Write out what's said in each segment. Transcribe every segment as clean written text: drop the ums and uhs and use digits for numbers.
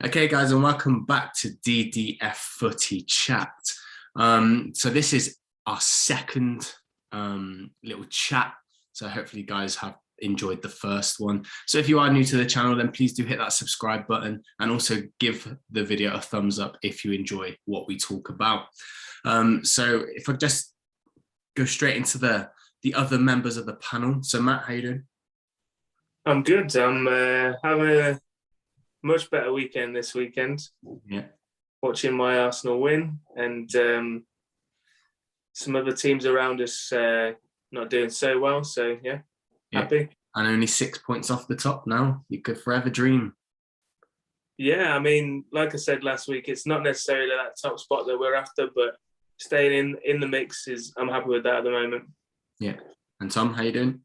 Okay, guys, and welcome back to D.D.F Footie Chat. So this is our second little chat. So hopefully you guys have enjoyed the first one. So if you are new to the channel, then please do hit that subscribe button and also give the video a thumbs up if you enjoy what we talk about. So if I just go straight into the other members of the panel. So Matt, how you doing? I'm good. I'm having a much better weekend this weekend. Yeah. Watching my Arsenal win and some other teams around us not doing so well. So yeah, happy. And only 6 points off the top now. You could forever dream. Yeah, I mean, like I said last week, it's not necessarily that top spot that we're after, but staying in the mix I'm happy with that at the moment. Yeah. And Tom, how you doing?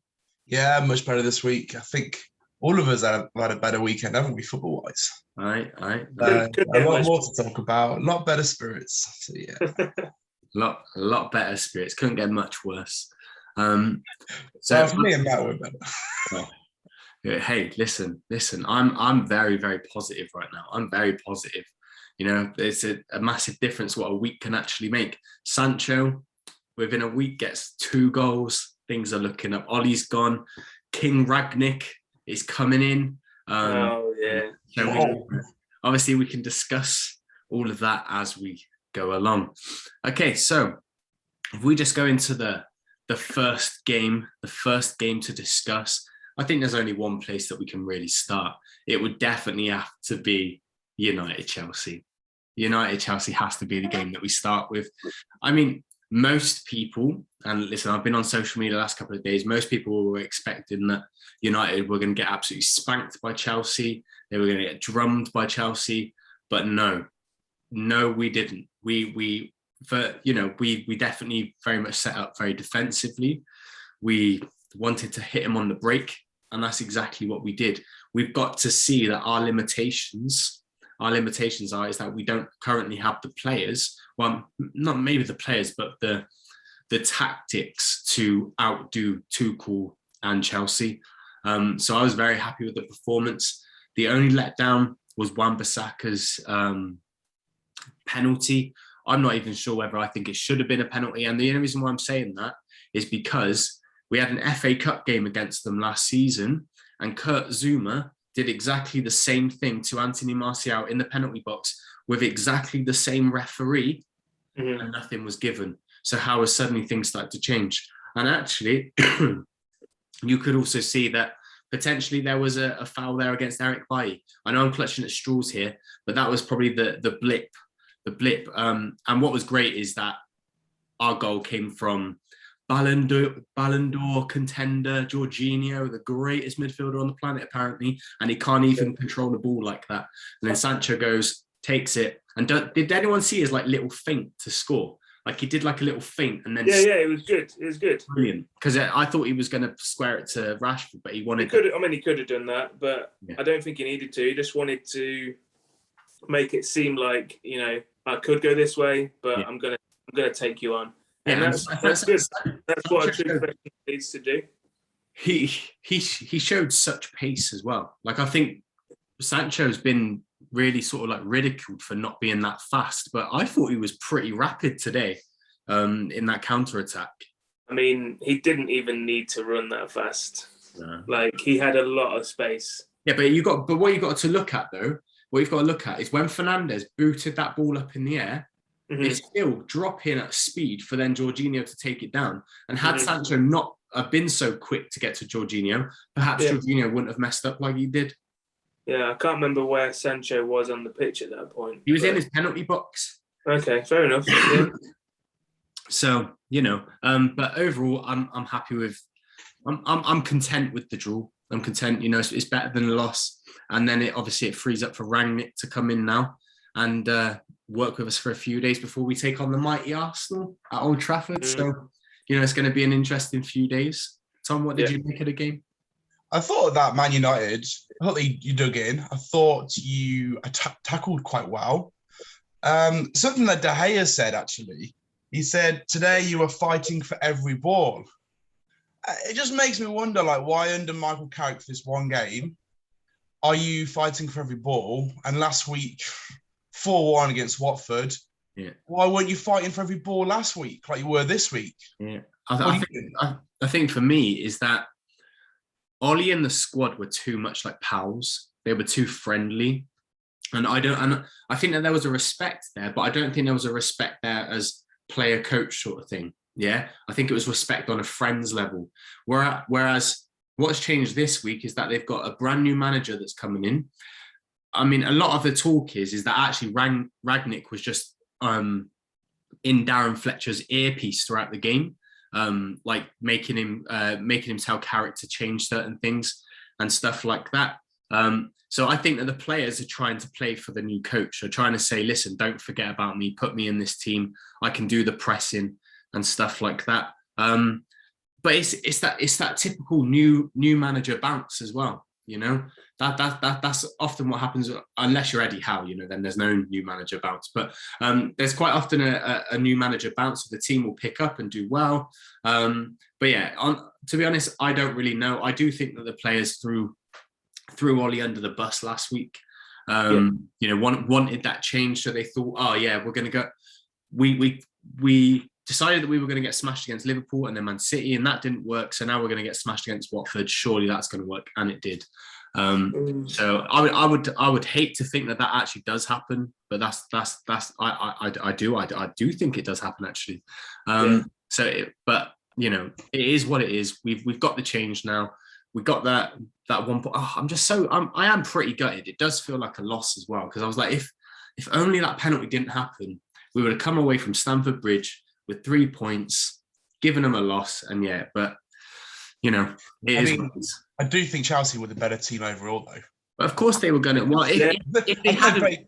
Yeah, much better this week. I think all of us have had a better weekend, haven't we, football-wise? All right. A lot more to talk about, a lot better spirits. So yeah. a lot better spirits. Couldn't get much worse. So for me and Matt, we're better. Hey, listen. I'm very, very positive right now. I'm very positive. You know, there's a massive difference what a week can actually make. Sancho, within a week, gets 2 goals. Things are looking up. Ollie's gone. King Ragnick is coming in. Oh yeah. So obviously we can discuss all of that as we go along. Okay, so if we just go into the first game to discuss, I think there's only one place that we can really start. It would definitely have to be United Chelsea. United Chelsea has to be the game that we start with. I mean, most people, and listen, I've been on social media the last couple of days, most people were expecting that United were going to get absolutely spanked by Chelsea. They were going to get drummed by Chelsea. But no, we didn't. We definitely very much set up very defensively. We wanted to hit him on the break, and that's exactly what we did. We've got to see that our limitations is that we don't currently have the players. Well, not maybe the players, but the tactics to outdo Tuchel and Chelsea. So I was very happy with the performance. The only letdown was Wan-Bissaka's penalty. I'm not even sure whether I think it should have been a penalty. And the only reason why I'm saying that is because we had an FA Cup game against them last season, and Kurt Zuma did exactly the same thing to Anthony Martial in the penalty box with exactly the same referee, and nothing was given. So how has suddenly things started to change? And actually, you could also see that potentially there was a foul there against Eric Bailly. I know I'm clutching at straws here, but that was probably the blip. And what was great is that our goal came from Ballon d'Or contender Jorginho, the greatest midfielder on the planet apparently, and he can't even control the ball like that. And then Sancho goes, takes it, and did anyone see his little feint to score? Like he did like a little feint, and then it was good. It was good, brilliant. Because I thought he was going to square it to Rashford, but he wanted. He could have done that, but yeah. I don't think he needed to. He just wanted to make it seem like I could go this way, but yeah. I'm gonna take you on. And that's good. That's what a true professional needs to do. He showed such pace as well. Like I think Sancho's been really sort of ridiculed for not being that fast, but I thought he was pretty rapid today in that counter attack. I mean, he didn't even need to run that fast. No. Like he had a lot of space. Yeah, but what you got to look at though, what you've got to look at is when Fernandes booted that ball up in the air. It's still dropping at speed for then Jorginho to take it down. And had Sancho not been so quick to get to Jorginho, perhaps Jorginho wouldn't have messed up like he did. Yeah, I can't remember where Sancho was on the pitch at that point. He was in his penalty box. Okay, fair enough. Yeah. So, but overall, I'm happy with. I'm content with the draw. I'm content. It's better than a loss. And then it frees up for Rangnick to come in now and work with us for a few days before we take on the mighty Arsenal at Old Trafford. So, it's going to be an interesting few days. Tom, what did you make of the game? I thought that Man United, I thought you dug in. I thought you tackled quite well. Something that De Gea said, actually. He said, today you were fighting for every ball. It just makes me wonder, why under Michael Carrick for this one game, are you fighting for every ball? And last week, 4-1 against Watford. Yeah. Why weren't you fighting for every ball last week like you were this week? Yeah. I think for me is that Ollie and the squad were too much like pals. They were too friendly. And I think that there was a respect there, but I don't think there was a respect there as player coach sort of thing. Yeah. I think it was respect on a friends level. Whereas what's changed this week is that they've got a brand new manager that's coming in. I mean, a lot of the talk is that actually Rangnick was just in Darren Fletcher's earpiece throughout the game, like making him tell Carrick to change certain things and stuff like that. So I think that the players are trying to play for the new coach. They're trying to say, listen, don't forget about me. Put me in this team. I can do the pressing and stuff like that. But it's that typical new manager bounce as well. You know, that's often what happens unless you're Eddie Howe. You know, then there's no new manager bounce. But there's quite often a new manager bounce. So the team will pick up and do well. But yeah, to be honest, I don't really know. I do think that the players threw Ollie under the bus last week. You know, wanted that change, so they thought, oh yeah, we're going to go. We decided that we were going to get smashed against Liverpool and then Man City, and that didn't work. So now we're going to get smashed against Watford. Surely that's going to work, and it did. So I would hate to think that actually does happen, but I do think it does happen actually. But you know, it is what it is. We've got the change now. We got that one point. Oh, I am pretty gutted. It does feel like a loss as well, because I was like, if only that penalty didn't happen, we would have come away from Stamford Bridge with 3 points, given them a loss. And yeah, but you know, what it is. I do think Chelsea were the better team overall, though. But of course they were going to. Well, if they hadn't,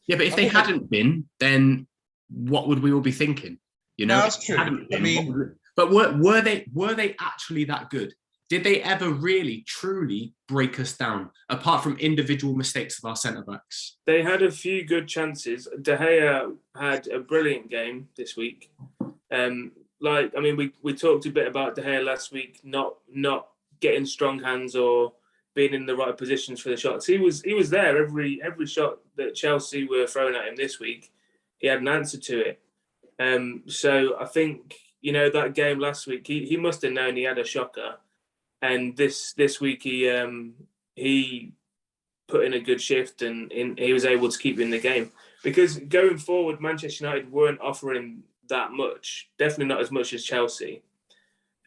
but if they hadn't been, then what would we all be thinking? You know, no, that's true. But were they actually that good? Did they ever really, truly break us down, apart from individual mistakes of our centre-backs? They had a few good chances. De Gea had a brilliant game this week. We talked a bit about De Gea last week, not getting strong hands or being in the right positions for the shots. He was there every shot that Chelsea were throwing at him this week. He had an answer to it. So I think, you know, that game last week, he must have known he had a shocker. And this week he put in a good shift and he was able to keep in the game. Because going forward, Manchester United weren't offering that much, definitely not as much as Chelsea.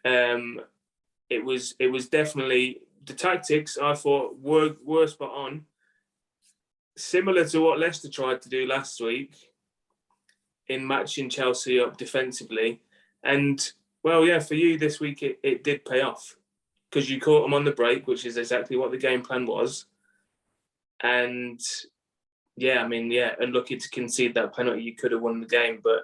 It was definitely the tactics I thought were spot on, similar to what Leicester tried to do last week in matching Chelsea up defensively. And well, yeah, for you this week it did pay off, because you caught them on the break, which is exactly what the game plan was. And yeah, I mean, yeah, unlucky to concede that penalty. You could have won the game, but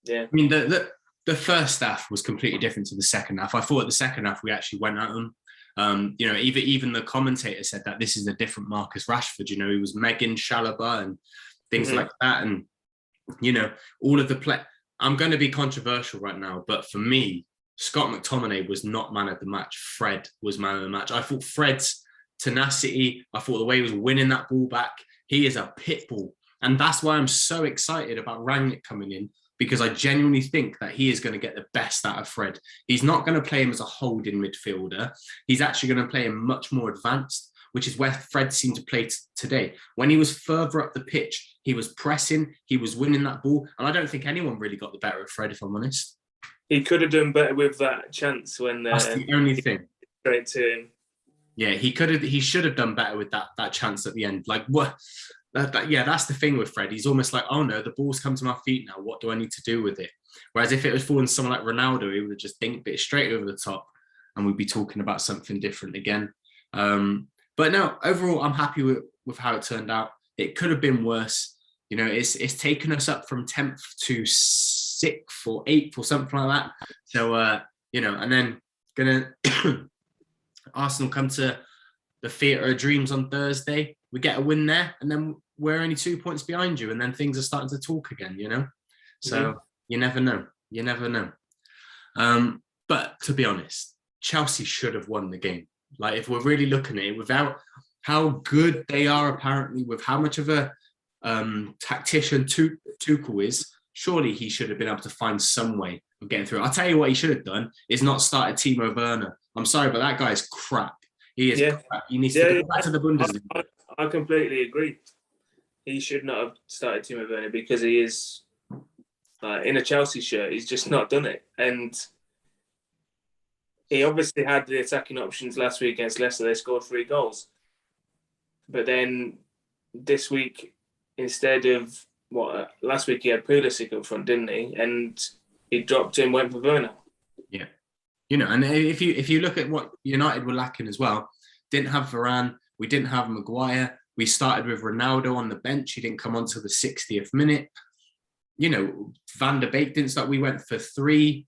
yeah. I mean, the first half was completely different to the second half. I thought the second half we actually went at them. You know, even the commentator said that this is a different Marcus Rashford. You know, he was Megan Chalobah and things like that. And, you know, all of the play. I'm going to be controversial right now, but for me, Scott McTominay was not man of the match. Fred was man of the match. I thought Fred's tenacity, I thought the way he was winning that ball back, he is a pit bull. And that's why I'm so excited about Rangnick coming in, because I genuinely think that he is going to get the best out of Fred. He's not going to play him as a holding midfielder. He's actually going to play him much more advanced, which is where Fred seemed to play today. When he was further up the pitch, he was pressing, he was winning that ball. And I don't think anyone really got the better of Fred, if I'm honest. He could have done better with that chance when that's the only thing. Straight to him. Yeah, he should have done better with that chance at the end. Like what? That's the thing with Fred. He's almost like, oh no, the ball's come to my feet now. What do I need to do with it? Whereas if it was falling to someone like Ronaldo, he would have just dinked it straight over the top, and we'd be talking about something different again. But no, overall, I'm happy with how it turned out. It could have been worse. You know, it's taken us up from 10th to 6th or 8th or something like that. So, you know, and then Arsenal come to the Theatre of Dreams on Thursday. We get a win there, and then we're only 2 points behind you, and then things are starting to talk again, you know? So you never know. You never know. But to be honest, Chelsea should have won the game. Like, if we're really looking at it, without how good they are apparently, with how much of a tactician Tuchel is. Surely he should have been able to find some way of getting through. I'll tell you what he should have done is not started Timo Werner. I'm sorry, but that guy's crap. He is crap. He needs to go back to the Bundesliga. I completely agree. He should not have started Timo Werner because he is in a Chelsea shirt. He's just not done it. And he obviously had the attacking options last week against Leicester. They scored 3 goals. But then this week, instead of last week he had Pulisic up front, didn't he? And he dropped him, went for Werner. Yeah. And if you look at what United were lacking as well, didn't have Varane, we didn't have Maguire. We started with Ronaldo on the bench. He didn't come on to the 60th minute. Van der Beek didn't start. We went for three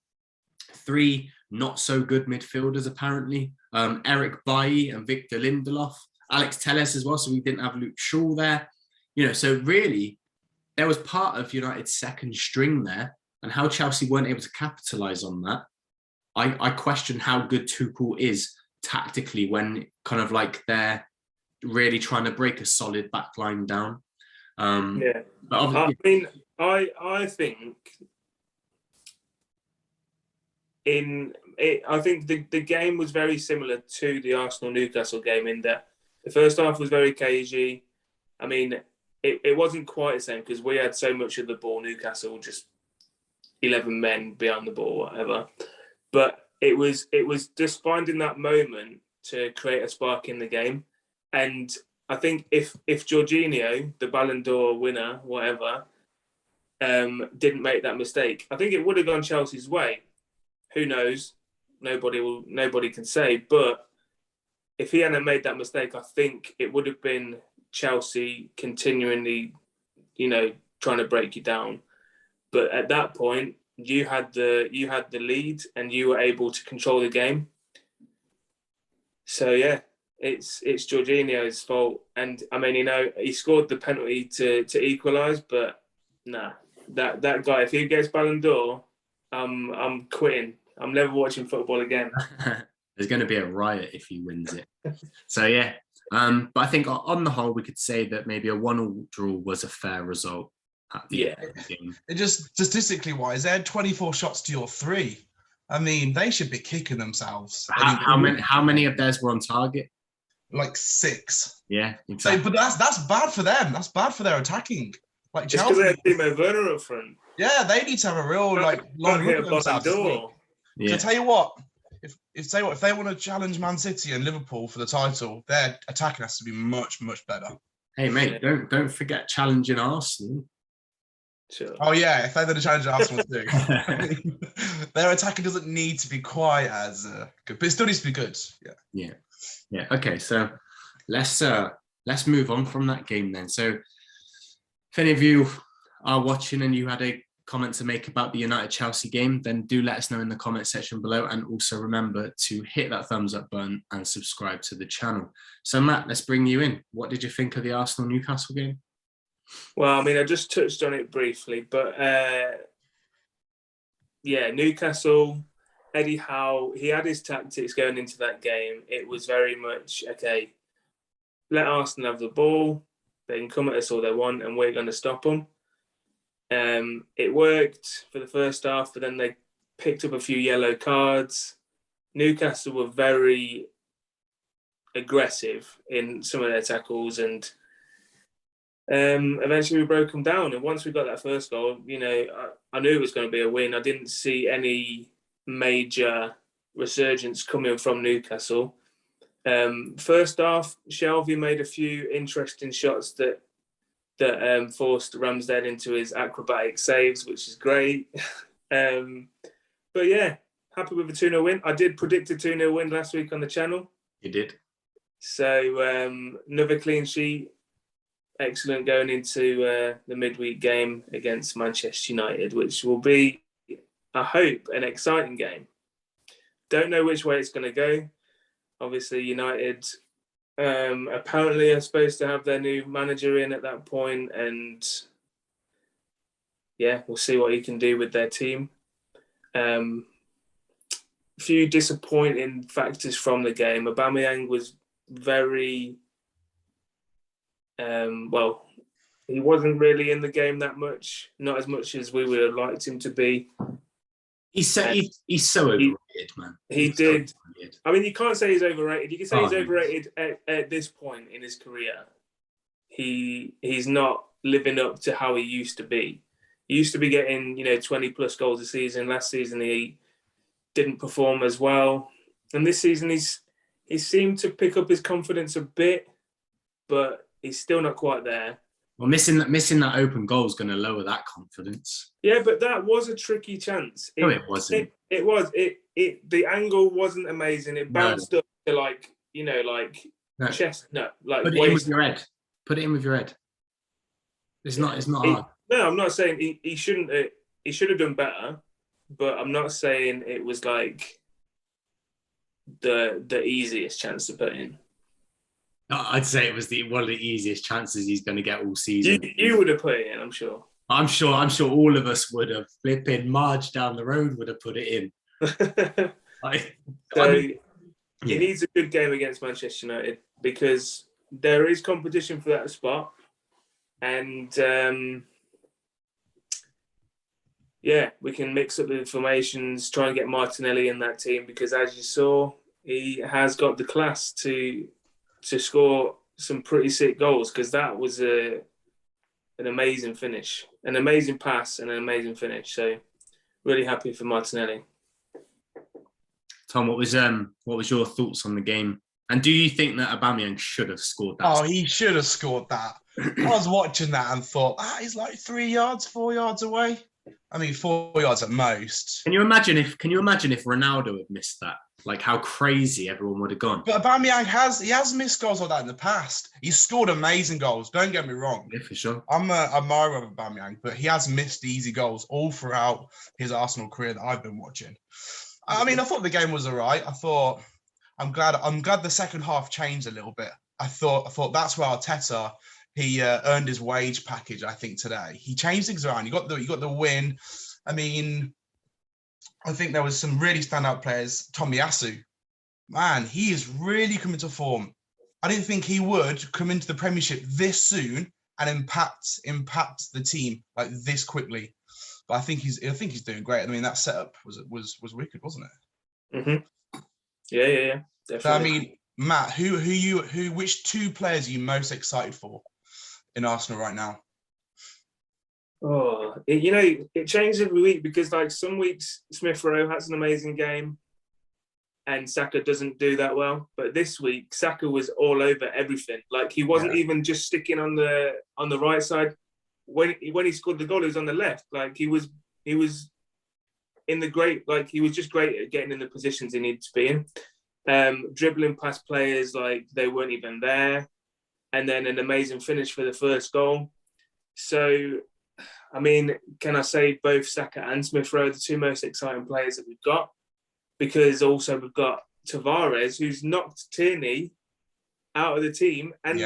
not so good midfielders apparently. Eric Bailly and Victor Lindelof, Alex Telles as well. So we didn't have Luke Shaw there. So really, there was part of United's second string there, and how Chelsea weren't able to capitalise on that. I question how good Tuchel is tactically when kind of like they're really trying to break a solid back line down. But I think I think the game was very similar to the Arsenal-Newcastle game in that the first half was very cagey. I mean, it wasn't quite the same because we had so much of the ball. Newcastle just 11 men behind the ball, whatever. But it was just finding that moment to create a spark in the game. And I think if Jorginho, the Ballon d'Or winner, whatever, didn't make that mistake, I think it would have gone Chelsea's way. Who knows? Nobody can say. But if he hadn't made that mistake, I think it would have been Chelsea continually, trying to break you down. But at that point, you had the lead and you were able to control the game. So yeah, it's Jorginho's fault. And I mean, he scored the penalty to equalise, but nah, that guy, if he gets Ballon d'Or, I'm quitting. I'm never watching football again. There's going to be a riot if he wins it. So yeah, but I think on the whole, we could say that maybe a 1-1 draw was a fair result. At the end of the game. It just statistically wise, they had 24 shots to your 3. I mean, they should be kicking themselves. How many of theirs were on target? Like 6. Yeah, exactly. So, but that's bad for them. That's bad for their attacking. Like Chelsea, because they had Timo Werner up front. Yeah, they need to have a real long look at themselves. Yeah. So tell you what, if they want to challenge Man City and Liverpool for the title, their attacking has to be much, much better. Hey mate, don't forget challenging Arsenal. Sure. Oh yeah, if they're going to challenge Arsenal too, their attacking doesn't need to be quite as good, but it still needs to be good. Yeah. Okay, so let's move on from that game then. So, if any of you are watching and you had a comment to make about the United Chelsea game, then do let us know in the comment section below, and also remember to hit that thumbs up button and subscribe to the channel. So Matt, let's bring you in. What did you think of the Arsenal Newcastle game? Well, I mean, I just touched on it briefly, but Newcastle, Eddie Howe, he had his tactics going into that game. It was very much, okay, let Arsenal have the ball. They can come at us all they want, and we're going to stop them. It worked for the first half, but then they picked up a few yellow cards. Newcastle were very aggressive in some of their tackles, and eventually we broke them down. And once we got that first goal, I knew it was going to be a win. I didn't see any major resurgence coming from Newcastle. First half, Shelby made a few interesting shots that forced Ramsdale into his acrobatic saves, which is great. But yeah, happy with a 2-0 win. I did predict a 2-0 win last week on the channel. You did. So another clean sheet. Excellent going into the midweek game against Manchester United, which will be, I hope, an exciting game. Don't know which way it's going to go. Obviously, United apparently are supposed to have their new manager in at that point, and yeah, we'll see what he can do with their team. A few disappointing factors from the game. Aubameyang was very Well, he wasn't really in the game that much, not as much as we would have liked him to be. He's so overrated, man. He did. So I mean, you can't say he's overrated. You can say he's overrated at this point in his career. He's not living up to how he used to be. He used to be getting 20 plus goals a season. Last season he didn't perform as well, and this season he seemed to pick up his confidence a bit, but he's still not quite there. Well, missing that open goal is going to lower that confidence. Yeah, but that was a tricky chance. No, it wasn't. It was. The angle wasn't amazing. It bounced up to chest. No, like put it in with your head. Put it in with your head. It's not hard. No, I'm not saying he shouldn't. He should have done better, but I'm not saying it was like the easiest chance to put in. I'd say it was one of the easiest chances he's going to get all season. You would have put it in, I'm sure. I'm sure all of us would have. Flipping Marge down the road would have put it in. He needs a good game against Manchester United because there is competition for that spot. And we can mix up the formations, try and get Martinelli in that team because, as you saw, he has got the class to score some pretty sick goals because that was an amazing finish, an amazing pass and an amazing finish. So really happy for Martinelli. Tom, what was your thoughts on the game? And do you think that Aubameyang should have scored that? Oh, he should have scored that. I was watching that and thought, he's like 4 yards away. I mean, 4 yards at most. Can you imagine if Ronaldo had missed that? Like how crazy everyone would have gone. But Aubameyang has missed goals like that in the past. He's scored amazing goals. Don't get me wrong. Yeah, for sure. I'm an admirer of Aubameyang, but he has missed easy goals all throughout his Arsenal career that I've been watching. I mean, I thought the game was all right. I'm glad the second half changed a little bit. I thought that's where Arteta he earned his wage package. I think today he changed things around. You got the win. I mean, I think there was some really standout players. Tomiyasu, man, he is really coming to form. I didn't think he would come into the Premiership this soon and impact the team like this quickly. But I think he's doing great. I mean, that setup was wicked, wasn't it? Mm-hmm. Yeah, definitely. So, I mean, Matt, which two players are you most excited for in Arsenal right now? Oh, it changes every week because like some weeks Smith Rowe has an amazing game and Saka doesn't do that well. But this week Saka was all over everything. Like he wasn't even just sticking on the right side. When he scored the goal, he was on the left. Like he was in the great. Like he was just great at getting in the positions he needed to be in, dribbling past players like they weren't even there, and then an amazing finish for the first goal. So, I mean, can I say both Saka and Smith Rowe are the two most exciting players that we've got? Because also we've got Tavares, who's knocked Tierney out of the team, and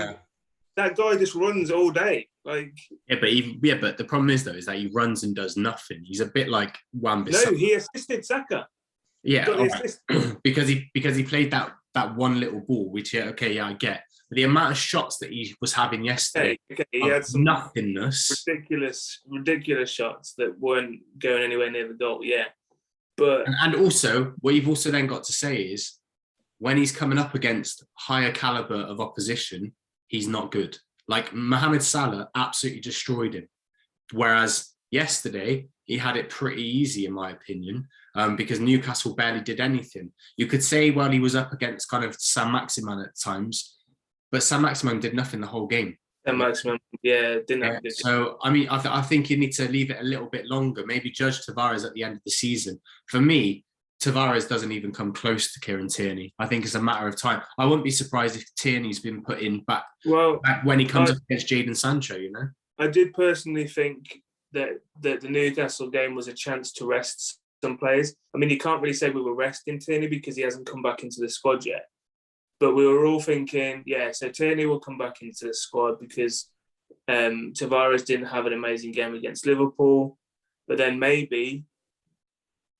that guy just runs all day. Like but the problem is that he runs and does nothing. He's a bit like Wan-Bissaka. No, he assisted Saka. Yeah, right. because he played that one little ball, which I get. But the amount of shots that he was having yesterday, he had some nothingness, ridiculous shots that weren't going anywhere near the goal. Yeah, but and also what you've also then got to say is when he's coming up against higher caliber of opposition, he's not good. Like Mohamed Salah absolutely destroyed him, whereas yesterday he had it pretty easy, in my opinion, because Newcastle barely did anything. You could say, well, he was up against kind of Saint-Maximin at times, but Saint-Maximin did nothing the whole game. Saint-Maximin, didn't have good. So, I mean, I think you need to leave it a little bit longer, maybe judge Tavares at the end of the season. For me, Tavares doesn't even come close to Kieran Tierney. I think it's a matter of time. I wouldn't be surprised if Tierney's been put in back when he comes up against Jadon Sancho, I did personally think that the Newcastle game was a chance to rest some players. I mean, you can't really say we were resting Tierney because he hasn't come back into the squad yet. But we were all thinking, so Tierney will come back into the squad because Tavares didn't have an amazing game against Liverpool. But then maybe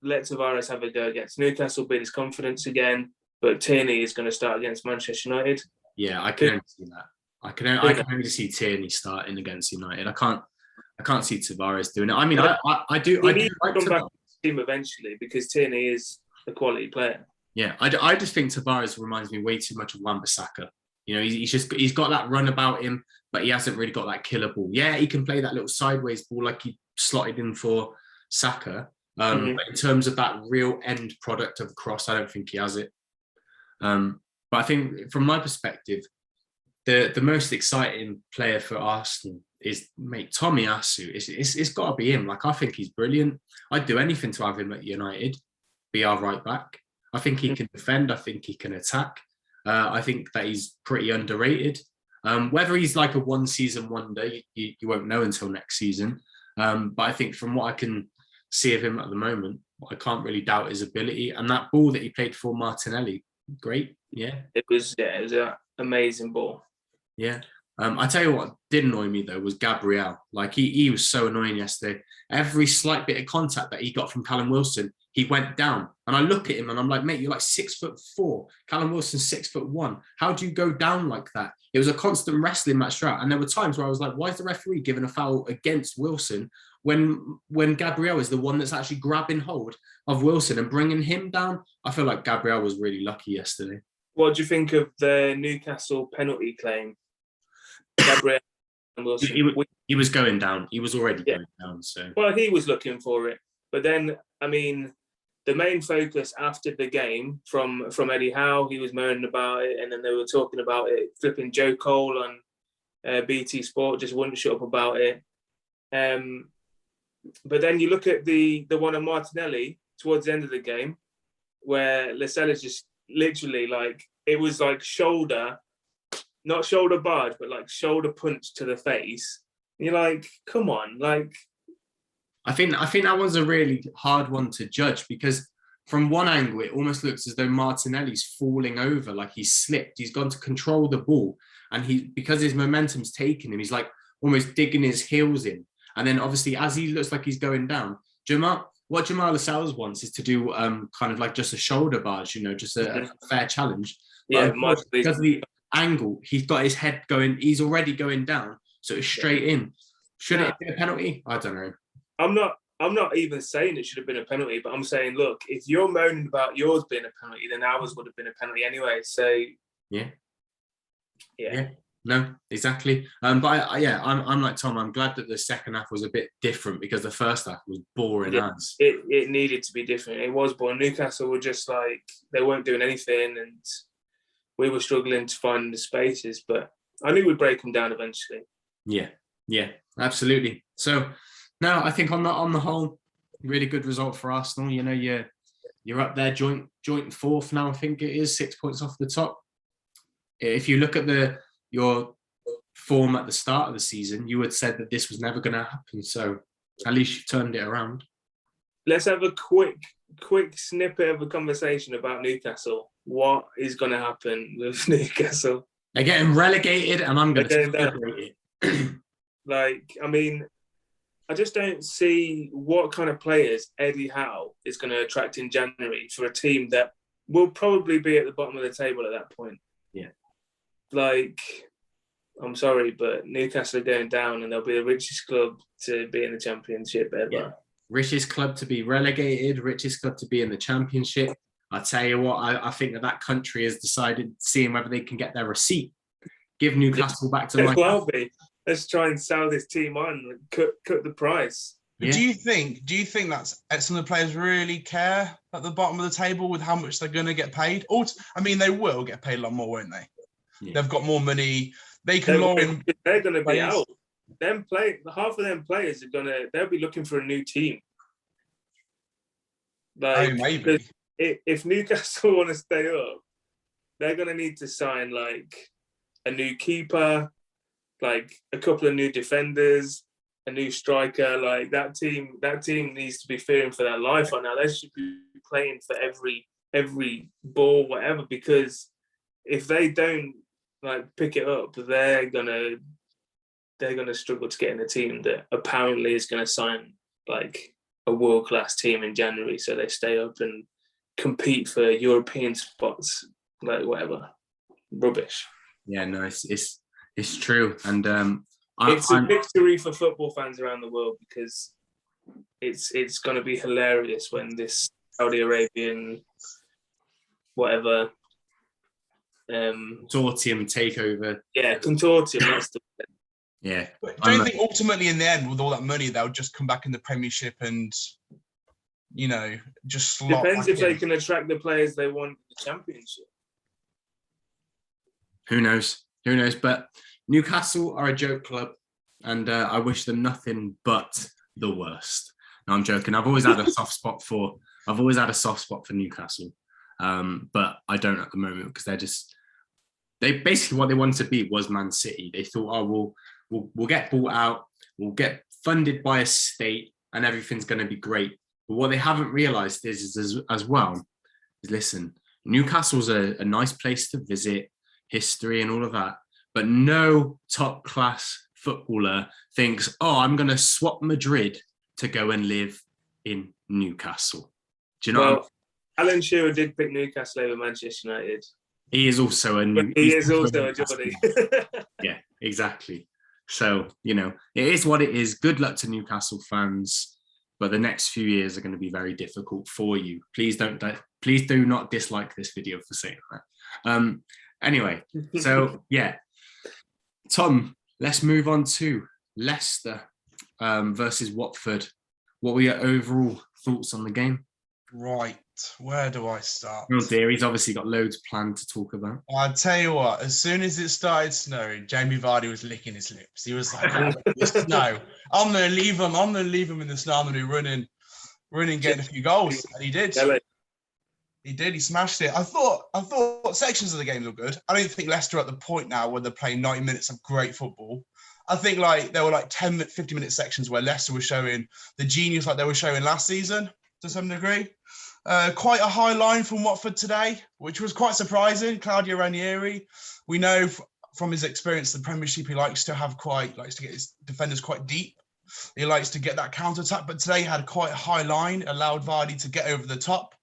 let Tavares have a go against Newcastle, build his confidence again. But Tierney is going to start against Manchester United. Yeah, I can see that. I can only see Tierney starting against United. I can't see Tavares doing it. I mean, I do He needs like to come back Tavares. to the team eventually because Tierney is a quality player. Yeah, I just think Tavares reminds me way too much of Wan-Bissaka. You know, he's got that run about him, but he hasn't really got that killer ball. Yeah, he can play that little sideways ball like he slotted in for Saka. But in terms of that real end product of a cross, I don't think he has it. But I think from my perspective, the most exciting player for Arsenal is Tomiyasu. It's got to be him. Like, I think he's brilliant. I'd do anything to have him at United, be our right back. I think he can defend. I think he can attack. I think that he's pretty underrated. Whether he's like a one-season wonder, you won't know until next season. But I think from what I can see of him at the moment, I can't really doubt his ability. And that ball that he played for Martinelli, great. Yeah. It was an amazing ball. Yeah. I tell you what did annoy me though was Gabriel. Like he was so annoying yesterday. Every slight bit of contact that he got from Callum Wilson, he went down. And I look at him and I'm like, mate, you're like 6'4". Callum Wilson's 6'1". How do you go down like that? It was a constant wrestling match throughout. And there were times where I was like, why is the referee giving a foul against Wilson when Gabriel is the one that's actually grabbing hold of Wilson and bringing him down? I feel like Gabriel was really lucky yesterday. What do you think of the Newcastle penalty claim? Gabriel Wilson. He was going down. He was already going down. So well, he was looking for it. But then, I mean, the main focus after the game from Eddie Howe, he was moaning about it, and then they were talking about it. Flipping Joe Cole on BT Sport just wouldn't shut up about it. But then you look at the one on Martinelli towards the end of the game, where Lascelles just literally it was like shoulder, not shoulder barge, but like shoulder punch to the face. And you're like, come on, like. I think that was a really hard one to judge because from one angle, it almost looks as though Martinelli's falling over, like he's slipped. He's gone to control the ball. And because his momentum's taken him, he's like almost digging his heels in. And then obviously, as he looks like he's going down, what Jamal Lascelles wants is to do kind of like just a shoulder barge, just a fair challenge. Yeah, because of the angle, he's got his head going, he's already going down. So it's straight in. Should it have been a penalty? I don't know. I'm not even saying it should have been a penalty, but I'm saying, look, if you're moaning about yours being a penalty, then ours would have been a penalty anyway. So yeah. No, exactly. But I'm like Tom. I'm glad that the second half was a bit different because the first half was boring as. It needed to be different. It was boring. Newcastle were just like they weren't doing anything, and we were struggling to find the spaces. But I knew we'd break them down eventually. Yeah, absolutely. So. No, I think on the whole, really good result for Arsenal. You're up there, joint fourth now. I think it is 6 points off the top. If you look at your form at the start of the season, you had said that this was never going to happen. So at least you turned it around. Let's have a quick snippet of a conversation about Newcastle. What is going to happen with Newcastle? They're getting relegated, and I'm going to celebrate it. I just don't see what kind of players Eddie Howe is going to attract in January for a team that will probably be at the bottom of the table at that point. Yeah. I'm sorry, but Newcastle are going down and they'll be the richest club to be in the Championship ever. Yeah. Richest club to be relegated, richest club to be in the Championship. I tell you what, I think that country has decided, seeing whether they can get their receipt, give Newcastle back to life. Let's try and sell this team on and cut the price. Yeah. Do you think that's some of the players really care at the bottom of the table with how much they're going to get paid? Or they will get paid a lot more, won't they? Yeah. They've got more money. They can They're going to be out. Half of them players they'll be looking for a new team. Maybe. If Newcastle want to stay up, they're going to need to sign a new keeper, a couple of new defenders, a new striker. That team needs to be fearing for their life right now. They should be playing for every ball, whatever, because if they don't pick it up, they're gonna struggle to get in a team that apparently is gonna sign a world-class team in January, so they stay up and compete for European spots, whatever. Rubbish. Yeah, no, It's true, and it's a victory for football fans around the world because it's going to be hilarious when this Saudi Arabian whatever consortium takeover. Yeah, consortium. That's the yeah. But don't you think ultimately in the end, with all that money, they'll just come back in the Premiership and just slot? Depends if they can attract the players they want in the Championship. Who knows? Who knows? But Newcastle are a joke club, and I wish them nothing but the worst. No, I'm joking. I've always had a soft spot for Newcastle, but I don't at the moment because they basically what they wanted to be was Man City. They thought, oh, we'll get bought out, we'll get funded by a state, and everything's going to be great. But what they haven't realised is as well is listen, Newcastle's a nice place to visit, history and all of that, but no top class footballer thinks, oh, I'm going to swap Madrid to go and live in Newcastle. Do you know? Well, Alan Shearer did pick Newcastle over Manchester United. He is also a Geordie. Yeah, exactly. So, it is what it is. Good luck to Newcastle fans, but the next few years are going to be very difficult for you. Please do not dislike this video for saying that. Anyway, so yeah, Tom, let's move on to Leicester versus Watford. What were your overall thoughts on the game? Right, where do I start? Oh dear, he's obviously got loads planned to talk about. I'll tell you what, as soon as it started snowing, Jamie Vardy was licking his lips. He was like, oh, no, I'm going to leave him in the snow. I'm going to be running, getting a few goals. And he did. He did. He smashed it. I thought sections of the game looked good. I don't think Leicester are at the point now where they're playing 90 minutes of great football. I think there were 10, 50-minute sections where Leicester was showing the genius like they were showing last season to some degree. Quite a high line from Watford today, which was quite surprising. Claudio Ranieri, we know from his experience, the Premiership, he likes to get his defenders quite deep. He likes to get that counter attack, but today he had quite a high line, allowed Vardy to get over the top.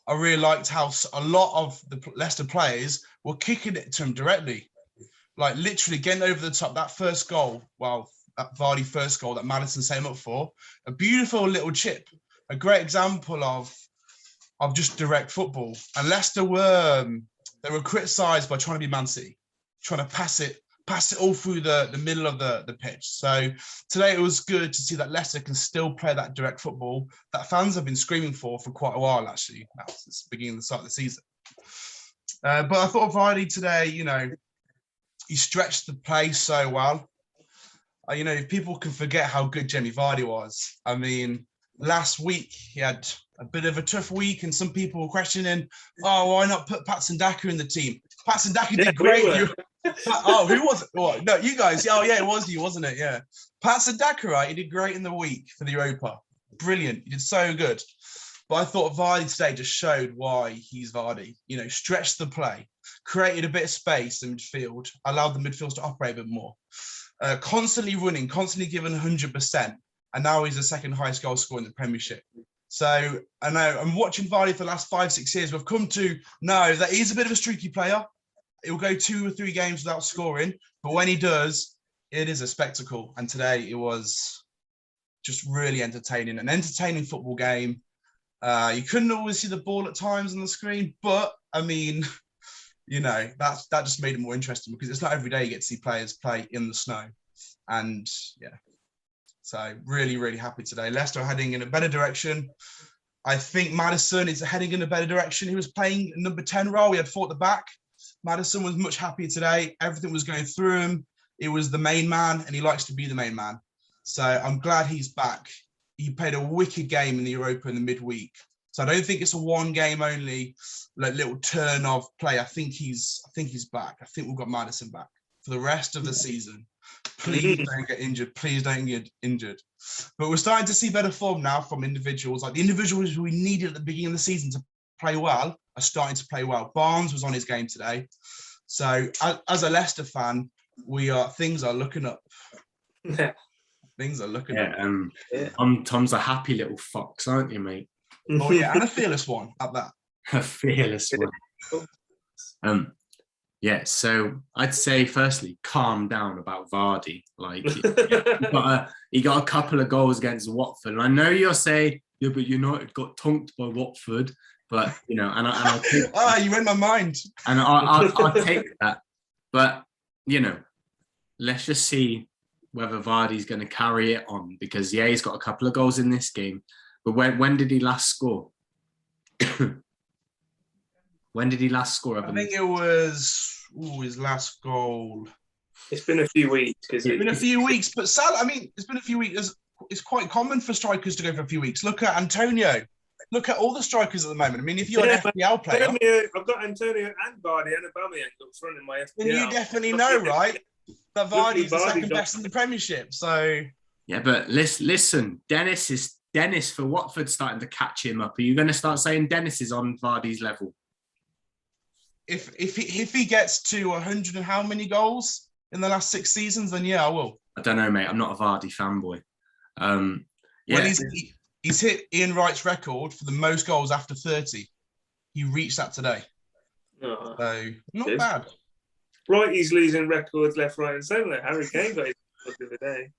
I really liked how a lot of the Leicester players were kicking it to him directly, like literally getting over the top. That first goal, that Vardy first goal that Maddison set him up for, a beautiful little chip, a great example of just direct football. And Leicester they were criticised by trying to be Man City, trying to pass it all through the middle of the pitch. So today it was good to see that Leicester can still play that direct football that fans have been screaming for quite a while, actually, now since the beginning of the start of the season. But I thought Vardy today, he stretched the play so well. People can forget how good Jamie Vardy was. I mean, last week he had a bit of a tough week, and some people were questioning, oh, why not put Patson Daka in the team? Patson Daka did great. Oh, who was it? What? No, you guys. Oh, yeah, it was you, wasn't it? Yeah. Patson Daka, right? He did great in the week for the Europa. Brilliant. He did so good. But I thought Vardy today just showed why he's Vardy. Stretched the play, created a bit of space in midfield, allowed the midfield to operate a bit more. Constantly running, constantly giving 100%. And now he's the second highest goal scorer in the Premiership. So I know I'm watching Vardy for the last 5-6 years. We've come to know that he's a bit of a streaky player. He'll go 2 or 3 games without scoring, but when he does, it is a spectacle. And today it was just really entertaining, an entertaining football game. You couldn't always see the ball at times on the screen, but I mean, that just made it more interesting because it's not every day you get to see players play in the snow. And yeah. So really, really happy today. Leicester are heading in a better direction. I think Maddison is heading in a better direction. He was playing number 10 role. He had fought the back. Maddison was much happier today. Everything was going through him. It was the main man, and he likes to be the main man. So I'm glad he's back. He played a wicked game in the Europa in the midweek. So I don't think it's a one game only little turn of play. I think he's back. I think we've got Maddison back for the rest of the season. Please don't get injured. Please don't get injured. But we're starting to see better form now from individuals. Like the individuals we needed at the beginning of the season to play well are starting to play well. Barnes was on his game today. So as a Leicester fan, things are looking up. Things are looking up. Tom's a happy little fox, aren't you, mate? Oh yeah, and a fearless one at that. A fearless one. Yeah, so I'd say firstly, calm down about Vardy. Like he got a couple of goals against Watford, and I know you'll say, yeah, but United got tonked by Watford, but and I'll take you read my mind, and I'll take that, but let's just see whether Vardy's going to carry it on, because he's got a couple of goals in this game, but when did he last score? When did he last score? I think it was his last goal. It's been a few weeks. It's been a few weeks, but it's been a few weeks. It's quite common for strikers to go for a few weeks. Look at Antonio. Look at all the strikers at the moment. I mean, if you're an FPL player, I've got Antonio and Vardy and Aubameyang up front in my FPL. Then you definitely know, right, that Vardy's the second best in the Premiership. So yeah, but listen, Dennis for Watford starting to catch him up. Are you going to start saying Dennis is on Vardy's level? If he gets to 100 and how many goals in the last 6 seasons, then yeah, I will. I don't know, mate. I'm not a Vardy fanboy. Well, he's hit Ian Wright's record for the most goals after 30. He reached that today. Oh, so not bad. Right, he's losing records left, right, and centre. Harry Kane got his the other day.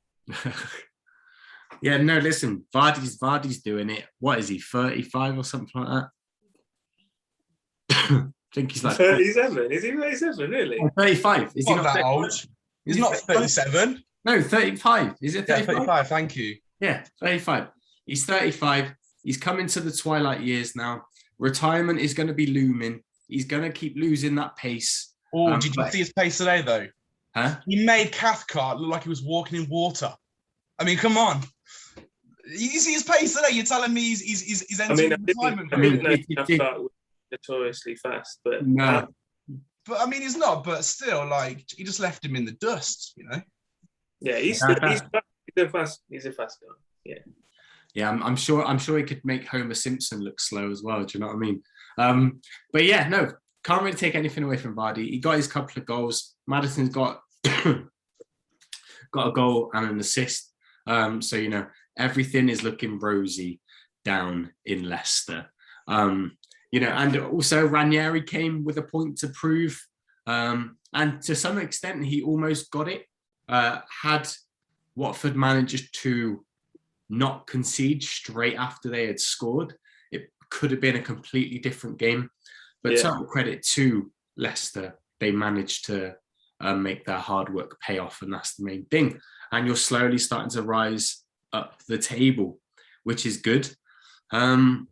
Yeah, no, listen, Vardy's doing it. What is he, 35 or something like that? I think he's like 37. Is he 37, really? Oh, 35. Is he not that old? He's not 37. No, 35. Is it 35? Yeah, 35, thank you. Yeah, 35. He's 35. He's coming to the twilight years now. Retirement is going to be looming. He's going to keep losing that pace. Oh, did you see his pace today, though? Huh? He made Cathcart look like he was walking in water. I mean, come on. You see his pace today? You're telling me he's entering retirement? I mean, Cathcart was notoriously fast, but no. But I mean, he's not. But still, like, he just left him in the dust, Yeah, he's a fast guy. Yeah. Yeah, I'm sure he could make Homer Simpson look slow as well. Do you know what I mean? But yeah, no, can't really take anything away from Vardy. He got his couple of goals. Maddison's got got a goal and an assist. So everything is looking rosy down in Leicester. And also Ranieri came with a point to prove, and to some extent he almost got it. Had Watford managed to not concede straight after they had scored, it could have been a completely different game. But total credit to Leicester, they managed to make their hard work pay off, and that's the main thing. And you're slowly starting to rise up the table, which is good. I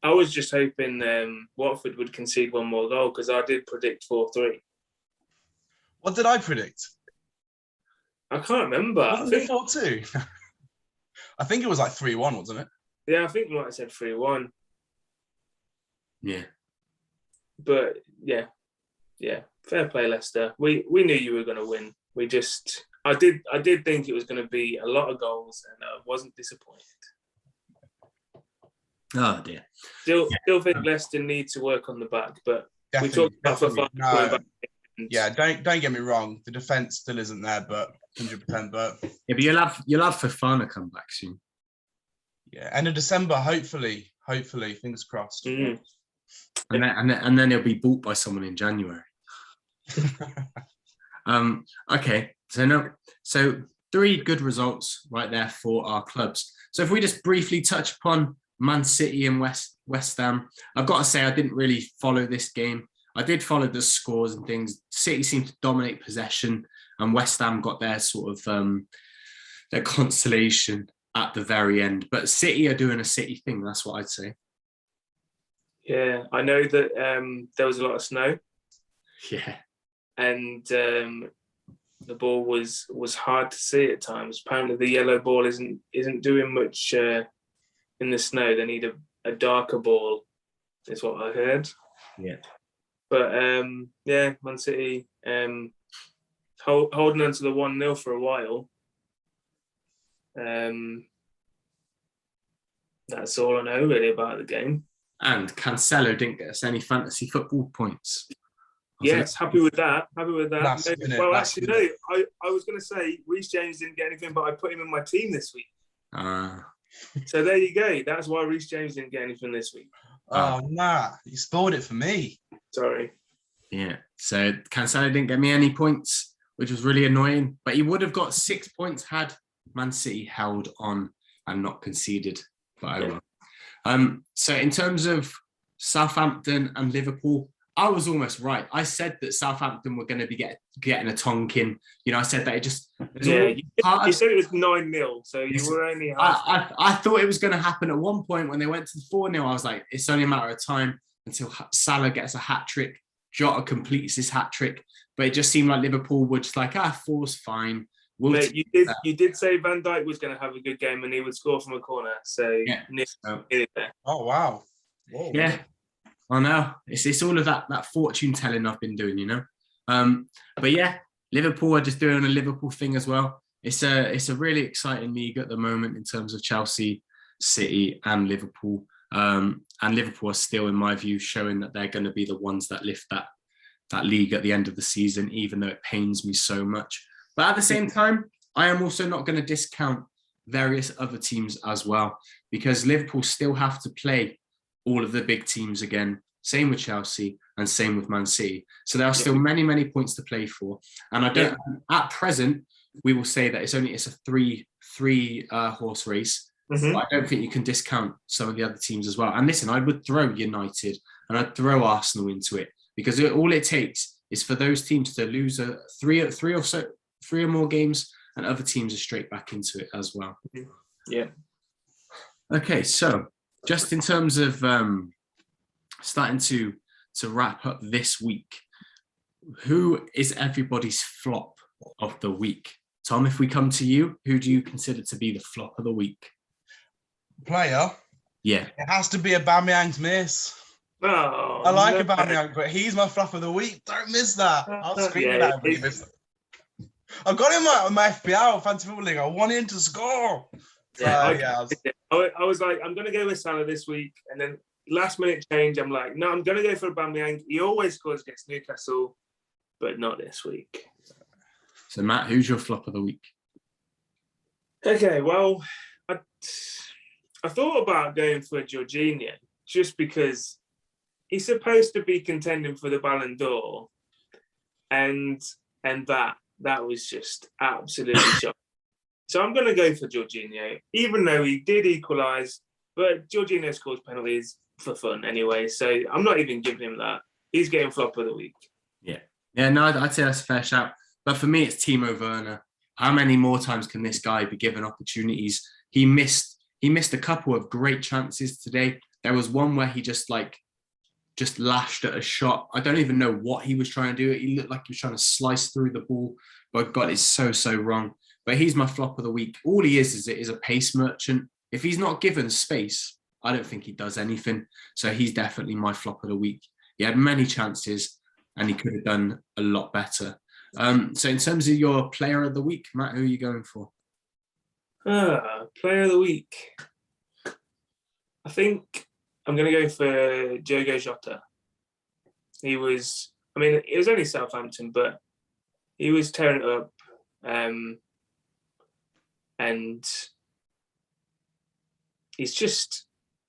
was just hoping Watford would concede one more goal, because I did predict 4-3. What did I predict? I can't remember. Wasn't it 4-2? I think it was like 3-1, wasn't it? Yeah, I think you might have said 3-1. Yeah. But yeah, fair play, Leicester. We knew you were going to win. I did think it was going to be a lot of goals, and I wasn't disappointed. Oh dear. Still think Leicester need to work on the back, but definitely, we talked about no. Yeah, don't get me wrong. The defense still isn't there, but 100%. But yeah, but you'll have Fofana come back soon. Yeah, end of December, hopefully, fingers crossed. Mm. And then he'll be bought by someone in January. Okay, so 3 good results right there for our clubs. So if we just briefly touch upon Man City and West Ham, I've got to say I didn't really follow this game. I did follow the scores and things. City seemed to dominate possession, and West Ham got their sort of their consolation at the very end. But City are doing a City thing. That's what I'd say. Yeah, I know that there was a lot of snow. Yeah, and the ball was hard to see at times. Apparently, the yellow ball isn't doing much in the snow. They need a darker ball, is what I heard. Yeah. But Man City holding on to the 1-0 for a while. That's all I know really about the game. And Cancelo didn't get us any fantasy football points. Yes, happy with that. Last minute. No. I was going to say Reece James didn't get anything, but I put him in my team this week. So there you go. That's why Reece James didn't get anything this week. Oh, nah. You spoiled it for me. Sorry. Yeah. So Cancelo didn't get me any points, which was really annoying. But he would have got 6 points had Man City held on and not conceded. But oh well. So in terms of Southampton and Liverpool, I was almost right. I said that Southampton were going to be getting a tonking. You know, I said that it just... Yeah, you said it was 9-0, so you were only half. I thought it was going to happen at one point when they went to the 4-0. I was like, it's only a matter of time until Salah gets a hat-trick, Jota completes his hat-trick. But it just seemed like Liverpool were just like, 4's fine. Mate, you did say Van Dijk was going to have a good game and he would score from a corner. So, yeah. Oh, wow. Whoa. Yeah. I know. It's all of that fortune telling I've been doing, you know. But yeah, Liverpool are just doing a Liverpool thing as well. It's a really exciting league at the moment in terms of Chelsea, City, and Liverpool. And Liverpool are still, in my view, showing that they're going to be the ones that lift that league at the end of the season, even though it pains me so much. But at the same time, I am also not going to discount various other teams as well, because Liverpool still have to play all of the big teams again. Same with Chelsea and same with Man City. So there are still many, many points to play for. And I don't, at present, we will say that it's a three horse race. Mm-hmm. But I don't think you can discount some of the other teams as well. And listen, I would throw United and I'd throw Arsenal into it, because all it takes is for those teams to lose three or more games, and other teams are straight back into it as well. Yeah. Okay, so just in terms of starting to wrap up this week, who is everybody's flop of the week? Tom, if we come to you, who do you consider to be the flop of the week? Player? Yeah. It has to be Aubameyang's miss. Oh, I like Aubameyang, but he's my flop of the week. Don't miss that. I'll scream at him when he missed it. I've got him on my FPL, Fantasy Football League. I want him to score. I was like, I'm going to go with Salah this week. And then last minute change, I'm like, no, I'm going to go for Aubameyang. He always scores against Newcastle, but not this week. So, Matt, who's your flop of the week? Okay, well, I thought about going for Jorginho just because he's supposed to be contending for the Ballon d'Or. And that was just absolutely shocking. So I'm going to go for Jorginho, even though he did equalise, but Jorginho scores penalties for fun anyway, so I'm not even giving him that. He's getting flop of the week. Yeah, no, I'd say that's a fair shout. But for me, it's Timo Werner. How many more times can this guy be given opportunities? He missed a couple of great chances today. There was one where he just lashed at a shot. I don't even know what he was trying to do. He looked like he was trying to slice through the ball, but God, it's so wrong. But he's my flop of the week. All he is a pace merchant. If he's not given space, I don't think he does anything. So he's definitely my flop of the week. He had many chances and he could have done a lot better. So in terms of your player of the week, Matt, who are you going for? Player of the week. I think I'm going to go for Diogo Jota. It was only Southampton, but he was tearing it up. And he's just,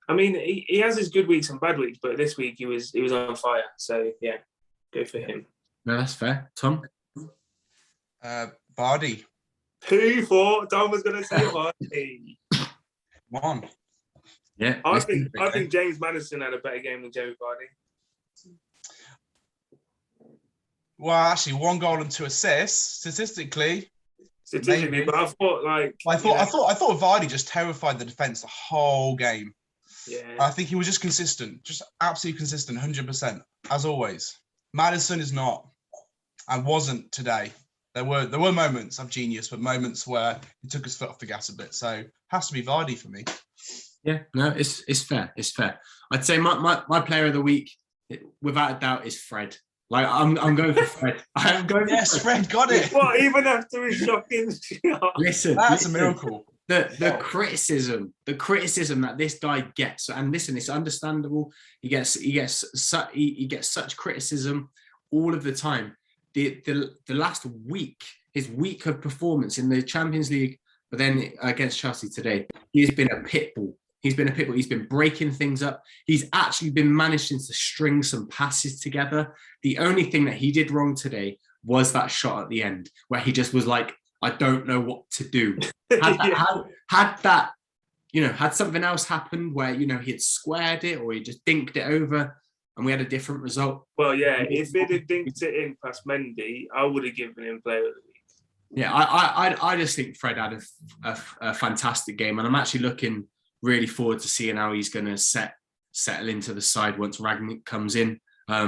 he has his good weeks and bad weeks, but this week he was on fire. So yeah, go for him. No, that's fair. Tom? Vardy. Who thought Tom was going to say Vardy? Come on. Yeah. I think James Maddison had a better game than Jamie Vardy. Well, actually, 1 goal and 2 assists statistically. But I thought I thought Vardy just terrified the defense the whole game. Yeah. I think he was just consistent, just absolutely consistent, 100%, as always. Maddison is not, and wasn't today. There were moments of genius, but moments where he took his foot off the gas a bit. So it has to be Vardy for me. Yeah, no, it's fair. It's fair. I'd say my player of the week, without a doubt, is Fred. Like I'm going for Fred. I'm going for Fred got it. What, even after his shocking shot? Listen, that's a miracle. The criticism that this guy gets, and listen, it's understandable. He gets such criticism all of the time. The last week, his week of performance in the Champions League, but then against Chelsea today, he's been a pit bull. He's been a pitbull. He's been breaking things up. He's actually been managing to string some passes together. The only thing that he did wrong today was that shot at the end, where he just was like, I don't know what to do. Had something else happened where, he had squared it or he just dinked it over and we had a different result. Well, yeah, if he'd have dinked it in past Mendy, I would have given him player of the week. Yeah, I just think Fred had a fantastic game, and I'm actually looking really forward to seeing how he's going to settle into the side once Ragnick comes in.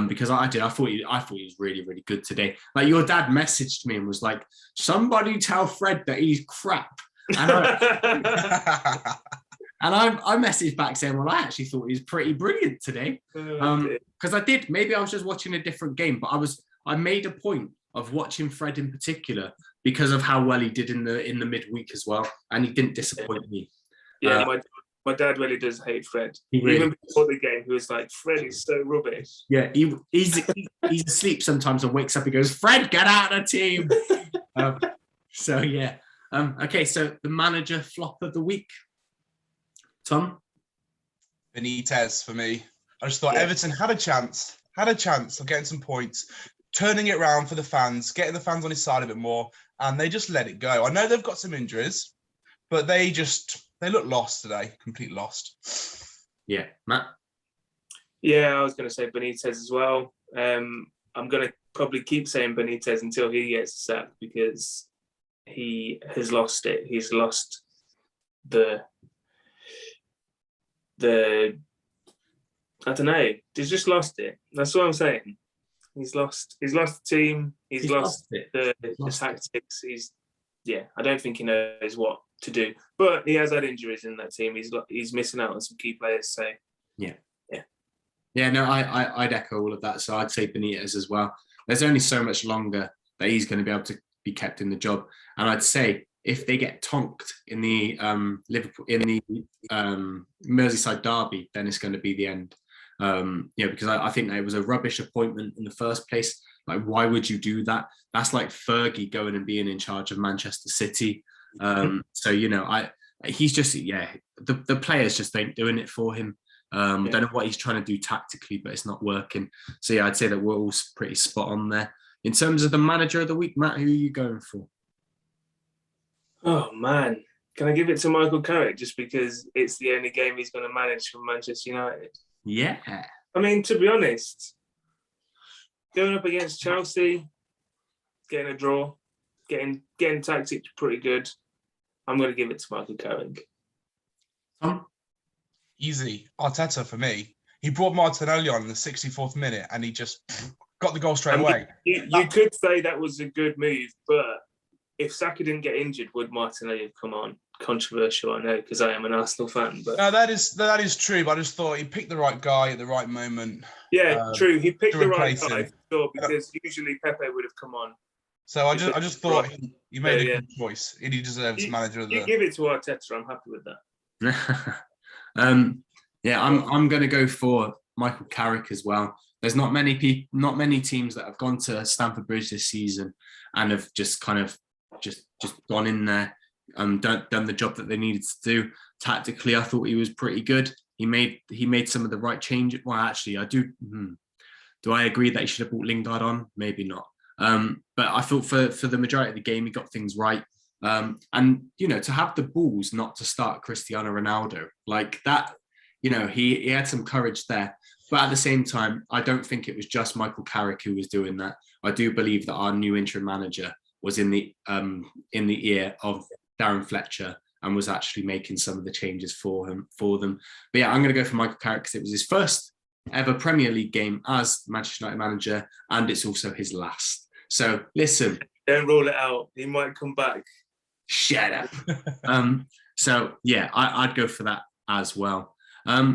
Because I thought he was really, really good today. Like, your dad messaged me and was like, somebody tell Fred that he's crap. And I messaged back saying, well, I actually thought he was pretty brilliant today. Because maybe I was just watching a different game, but I made a point of watching Fred in particular because of how well he did in the midweek as well. And he didn't disappoint me. Yeah, my dad really does hate Fred. Really Even before the game, he was like, Fred is so rubbish. Yeah, he's asleep sometimes and wakes up and goes, Fred, get out of the team. So, yeah. Okay, so the manager flop of the week. Tom? Benitez for me. I just thought Everton had a chance of getting some points, turning it around for the fans, getting the fans on his side a bit more, and they just let it go. I know they've got some injuries, but they look lost today, complete lost. Yeah, Matt? Yeah, I was going to say Benitez as well. I'm going to probably keep saying Benitez until he gets sacked because he has lost it. He's lost the I don't know. He's just lost it. That's what I'm saying. He's lost the team. He's lost the tactics. I don't think he knows what to do. But he has had injuries in that team. He's missing out on some key players. So yeah. No, I'd echo all of that. So I'd say Benitez as well. There's only so much longer that he's going to be able to be kept in the job. And I'd say if they get tonked in the Merseyside derby, then it's going to be the end. Because I think that it was a rubbish appointment in the first place. Like, why would you do that? That's like Fergie going and being in charge of Manchester City. He's just, the players just ain't doing it for him. Don't know what he's trying to do tactically, but it's not working. So I'd say that we're all pretty spot on there. In terms of the manager of the week, Matt, who are you going for? Oh man, can I give it to Michael Carrick just because it's the only game he's going to manage for Manchester United? Yeah. I mean, to be honest, going up against Chelsea, getting a draw, getting tactics pretty good. I'm going to give it to Michael Carrick. Tom? Easy. Arteta for me. He brought Martinelli on in the 64th minute and he just got the goal straight away. You could say that was a good move, but if Saka didn't get injured, would Martinelli have come on? Controversial, I know, because I am an Arsenal fan. But no, that is true. But I just thought he picked the right guy at the right moment. Yeah, true. He picked the right guy, for sure, because usually Pepe would have come on. So I just thought he made a good choice. He deserves manager of the. You give it to Arteta. I'm happy with that. I'm going to go for Michael Carrick as well. There's not many teams that have gone to Stamford Bridge this season and have just kind of just gone in there, done the job that they needed to do. Tactically, I thought he was pretty good. He made some of the right changes. Well, actually, I do. Do I agree that he should have brought Lingard on? Maybe not. But I thought for the majority of the game, he got things right. And to have the balls not to start Cristiano Ronaldo like that, he had some courage there. But at the same time, I don't think it was just Michael Carrick who was doing that. I do believe that our new interim manager was in the ear of Darren Fletcher and was actually making some of the changes for them. But yeah, I'm going to go for Michael Carrick because it was his first ever Premier League game as Manchester United manager, and it's also his last. So listen, don't rule it out. He might come back. Shut up. So yeah, I'd go for that as well.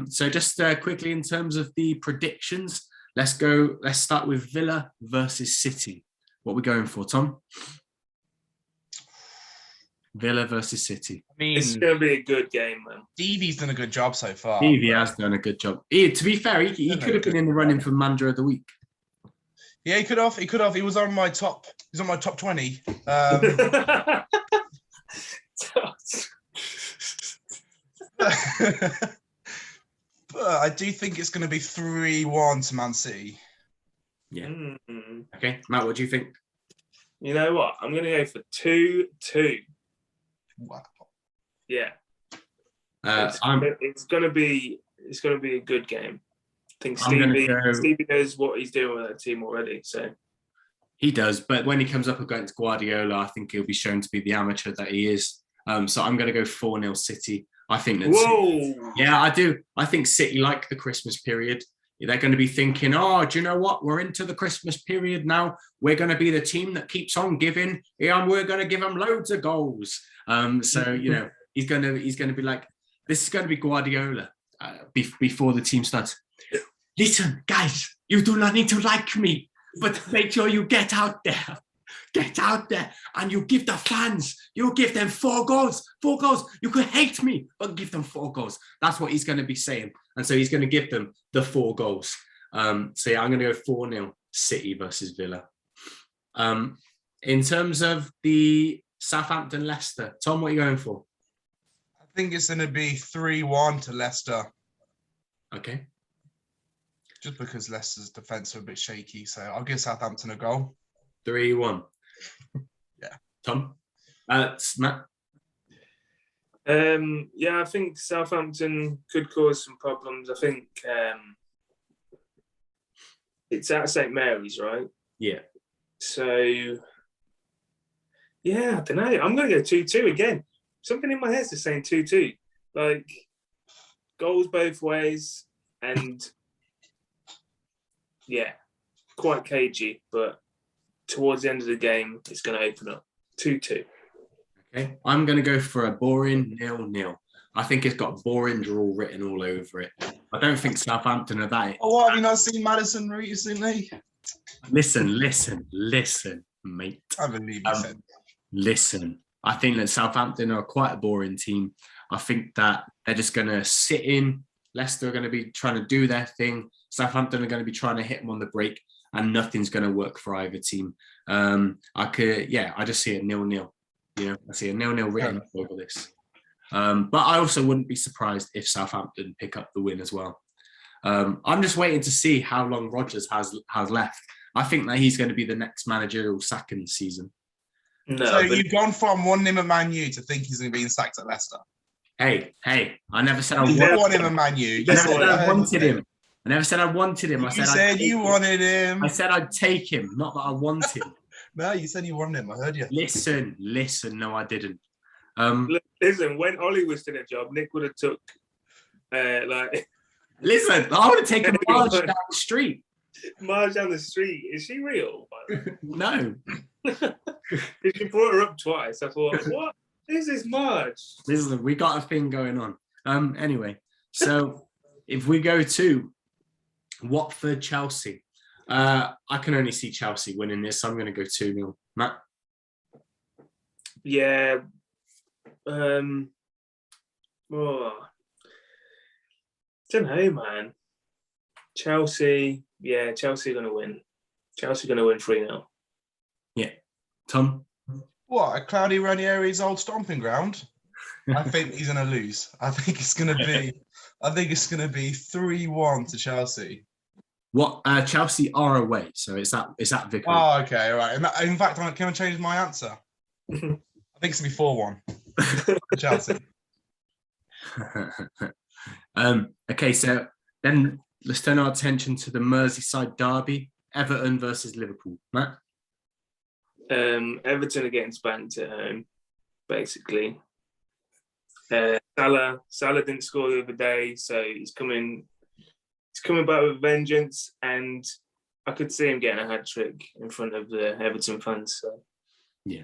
So just quickly in terms of the predictions, let's start with Villa versus City. What are we going for, Tom? Villa versus City. I mean, it's going to be a good game, man. Stevie's done a good job so far. Stevie has done a good job. To be fair, he could have been in the running for manager of the week. Yeah, he could have. He was on my top 20. But I do think it's going to be 3-1 to Man City. Yeah. Okay, Matt, what do you think? You know what? I'm going to go for 2-2. Wow. Yeah. It's going to be a good game. I think Stevie knows what he's doing with that team already. So he does, but when he comes up against Guardiola, I think he'll be shown to be the amateur that he is. So I'm going to go 4-0 City. I think that. Whoa! Yeah, I do. I think City like the Christmas period. They're going to be thinking, oh, do you know what? We're into the Christmas period now. We're going to be the team that keeps on giving. Yeah, and we're going to give them loads of goals. So he's going to be like, this is going to be Guardiola before the team starts. Listen, guys, you do not need to like me, but make sure you get out there. Get out there and you give the fans, you give them 4 goals. 4 goals. You could hate me, but give them 4 goals. That's what he's going to be saying. And so he's going to give them the 4 goals. So yeah, I'm going to go 4-0 City versus Villa. In terms of the Southampton-Leicester, Tom, what are you going for? I think it's going to be 3-1 to Leicester. Okay. Just because Leicester's defence are a bit shaky, so I'll give Southampton a goal. 3-1. Yeah. Tom? Matt? Yeah, I think Southampton could cause some problems. I think it's at St. Mary's, right? Yeah. So, yeah, I don't know. I'm going to go 2-2 again. Something in my head's just saying 2-2. Like, goals both ways and, yeah, quite cagey, but towards the end of the game, it's going to open up 2-2. Okay, I'm going to go for a boring 0-0. I think it's got boring draw written all over it. I don't think Southampton are that. Oh, what, have you not seen Maddison recently? Listen, mate. I believe you said. Listen, I think that Southampton are quite a boring team. I think that they're just going to sit in. Leicester are going to be trying to do their thing. Southampton are going to be trying to hit them on the break, and nothing's going to work for either team. I just see a 0-0. I see a 0-0 written over this. But I also wouldn't be surprised if Southampton pick up the win as well. I'm just waiting to see how long Rodgers has left. I think that he's going to be the next managerial sack in the season. No, so you've gone from 1-0 at Man U to think he's going to be sacked at Leicester. Hey, I never said I wanted him. Man U. I never said I wanted him. I never said I wanted him. You said you wanted him. I said I'd take him, not that I want him. No, you said you wanted him. I heard you. Listen. No, I didn't. Listen, when Ollie was in a job, Nick would have took Listen, I would have taken Marge down the street. Marge down the street. Is she real? No. Because you brought her up twice. I thought, what? This is Marge. Listen, we got a thing going on. Anyway, so if we go to Watford, Chelsea, I can only see Chelsea winning this. So I'm going to go 2-0. Matt? Yeah. Don't know, man. Chelsea are going to win. Chelsea are going to win 3-0. Yeah. Tom? What, a cloudy Ranieri's old stomping ground? I think he's going to lose. I think it's going to be 3-1 to Chelsea. What? Chelsea are away, so it's at Vicarage. Oh, okay, all right. In fact, can I change my answer? I think it's going to be 4-1 to Chelsea. Okay, so then let's turn our attention to the Merseyside derby, Everton versus Liverpool. Matt? Everton are getting spanked at home, basically. Salah didn't score the other day, so he's coming back with vengeance, and I could see him getting a hat-trick in front of the Everton fans. So. Yeah.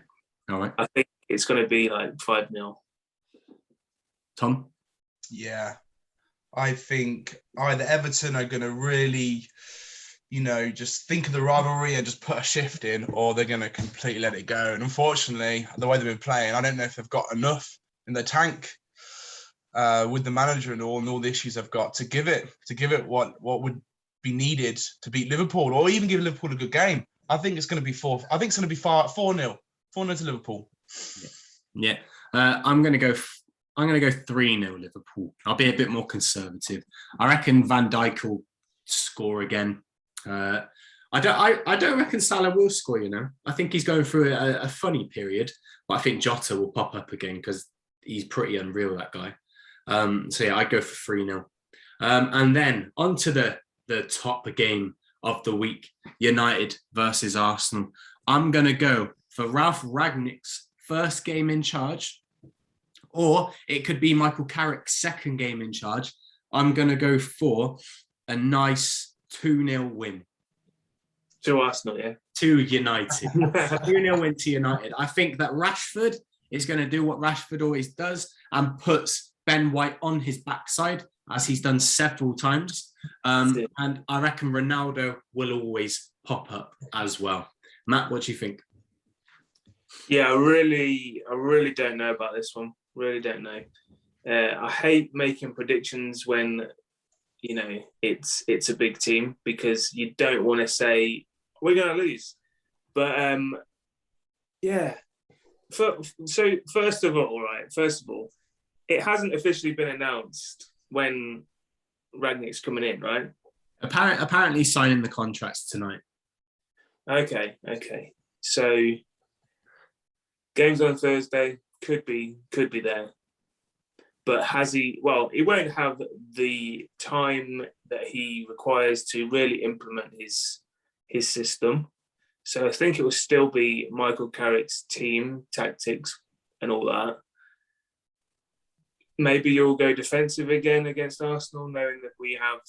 All right. I think it's going to be like 5-0. Tom? Yeah. I think either Everton are going to really, just think of the rivalry and just put a shift in, or they're going to completely let it go. And unfortunately, the way they've been playing, I don't know if they've got enough in the tank with the manager and all the issues they've got to give it what would be needed to beat Liverpool, or even give Liverpool a good game. I think it's going to be 4-0 to Liverpool. Yeah. I'm going to go I'm going to go 3-0 Liverpool. I'll be a bit more conservative. I reckon Van Dijk will score again. I don't reckon Salah will score, you know. I think he's going through a funny period, but I think Jota will pop up again because he's pretty unreal, that guy. So yeah, I'd go for 3-0. And then on to the top game of the week, United versus Arsenal. I'm going to go for Ralph Rangnick's first game in charge, or it could be Michael Carrick's second game in charge. I'm going to go for a nice 2-0 win. To Arsenal, yeah? To United. 2-0 win to United. I think that Rashford is going to do what Rashford always does and puts Ben White on his backside, as he's done several times. And I reckon Ronaldo will always pop up as well. Matt, what do you think? Yeah, I really don't know about this one. Really don't know. I hate making predictions when, you know, it's a big team, because you don't want to say we're going to lose. But yeah. So first of all, it hasn't officially been announced when Rangnick's coming in, right? Apparently signing the contracts tonight. Okay. So games on Thursday could be there. But has he? Well, he won't have the time that he requires to really implement his system. So I think it will still be Michael Carrick's team tactics and all that. Maybe you'll go defensive again against Arsenal, knowing that we have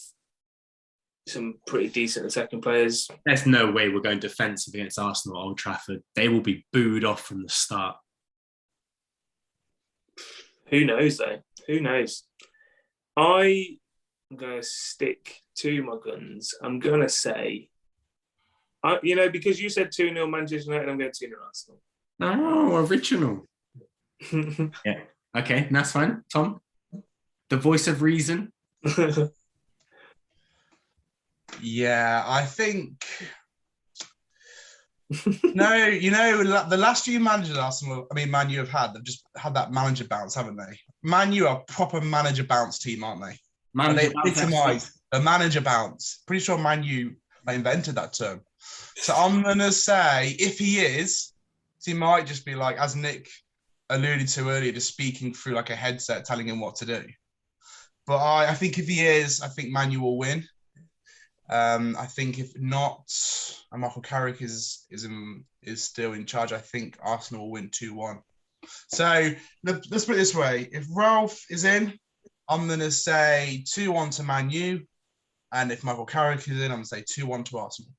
some pretty decent attacking players. There's no way we're going defensive against Arsenal at Old Trafford. They will be booed off from the start. Who knows, though? Who knows? I'm going to stick to my guns. I'm going to say, because you said 2-0 Manchester United, I'm going 2-0 Arsenal. Oh, original. Yeah. Okay, that's fine. Tom, the voice of reason. Yeah, I think. No, the last few managers Man U have had, they've just had that manager bounce, haven't they? Man U are a proper manager bounce team, aren't they? They epitomise the manager bounce. Pretty sure Man U invented that term. So I'm gonna say, if he is, he might just be like, as Nick alluded to earlier, just speaking through like a headset, telling him what to do. But I think if he is, I think Man U will win. I think if not, and Michael Carrick is still in charge, I think Arsenal will win 2-1. So let's put it this way: if Ralph is in, I'm gonna say 2-1 to Man U, and if Michael Carrick is in, I'm gonna say 2-1 to Arsenal.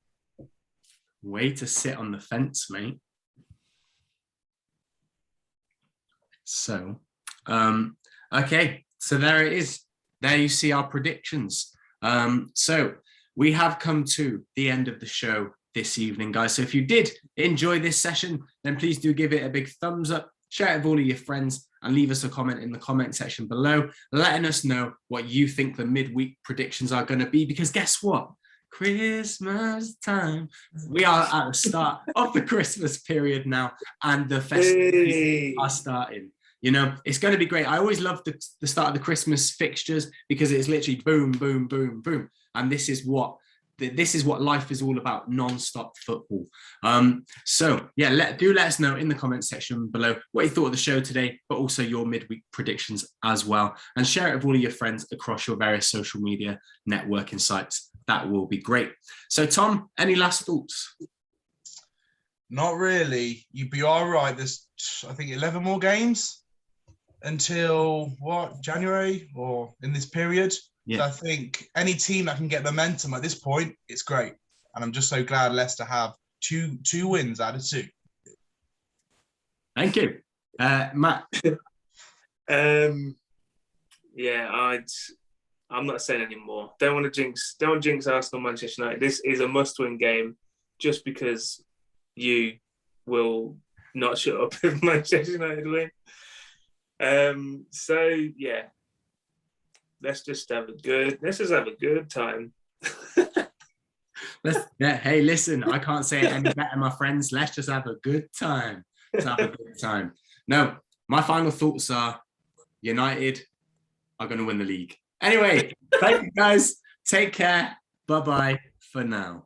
Way to sit on the fence, mate. So, okay, so there it is. There you see our predictions. So we have come to the end of the show this evening, guys. So if you did enjoy this session, then please do give it a big thumbs up, share it with all of your friends, and leave us a comment in the comment section below, letting us know what you think the midweek predictions are going to be. Because guess what? Christmas time. We are at the start of the Christmas period now, and the festivities are starting. You know, it's going to be great. I always love the start of the Christmas fixtures, because it's literally boom, boom, boom, boom. And this is what life is all about, non-stop football. So yeah, let us know in the comments section below what you thought of the show today, but also your midweek predictions as well. And share it with all of your friends across your various social media networking sites. That will be great. So Tom, any last thoughts? Not really. You'd be all right. There's, I think, 11 more games until January, or in this period. Yeah. So I think any team that can get momentum at this point, it's great. And I'm just so glad Leicester have two wins out of 2. Thank you. Matt? Yeah, I'm not saying anymore. Don't want to jinx Arsenal, Manchester United. This is a must-win game, just because you will not shut up if Manchester United win. So yeah, let's just have a good time. Hey, listen, I can't say it any better, my friends. Let's just have a good time. Let's have a good time. No, my final thoughts are, United are going to win the league. Anyway, thank you guys. Take care. Bye-bye for now.